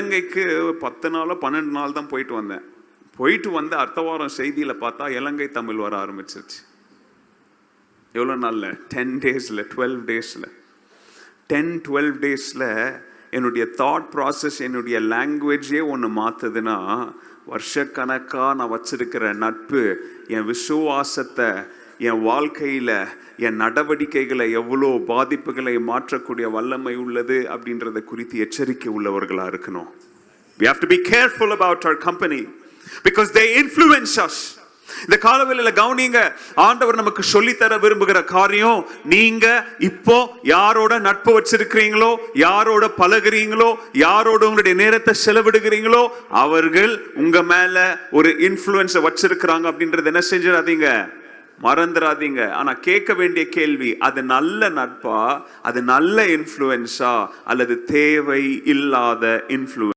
இலங்கைக்கு 10 நாளோ 12 நாள் தான் போயிட்டு வந்தேன். போயிட்டு வந்து அடுத்த வாரம் செய்தியில் பார்த்தா இலங்கை தமிழ் வர ஆரம்பிச்சிருச்சு. எவ்வளோ நாளில்? 10 டேஸில், 12 டேஸில், 10-12 டேஸில் என்னுடைய தாட் ப்ராசஸ், என்னுடைய லாங்குவேஜே ஒன்று மாற்றுதுன்னா, வருஷக்கணக்காக நான் வச்சிருக்கிற நட்பு என் விசுவாசத்தை, என் வாழ்க்கையில் என் நடவடிக்கைகளை எவ்வளோ பாதிப்புகளை மாற்றக்கூடிய வல்லமை உள்ளது அப்படின்றத குறித்து எச்சரிக்கை உள்ளவர்களாக இருக்கணும். We have to be careful about our company because they influence us. இந்த காலவெளியில் கவனிங்க, ஆண்டவர் நமக்கு சொல்லித்தர விரும்புகிற காரியம், நீங்க இப்போ யாரோட நட்பு வச்சிருக்கிறீங்களோ, யாரோட பழகுறீங்களோ, யாரோட உங்களுடைய நேரத்தை செலவிடுகிறீங்களோ, அவர்கள் உங்க மேல ஒரு இன்ஃப்ளூயன்ஸை வச்சிருக்கிறாங்க அப்படின்றது என்ன செஞ்சிடாதீங்க, மறந்துடாதீங்க. ஆனா கேட்க வேண்டிய கேள்வி, அது நல்ல நட்பா, அது நல்ல இன்ஃப்ளூயன்ஸா, அல்லது தேவை இல்லாத இன்ஃப்ளூயன்ஸ்?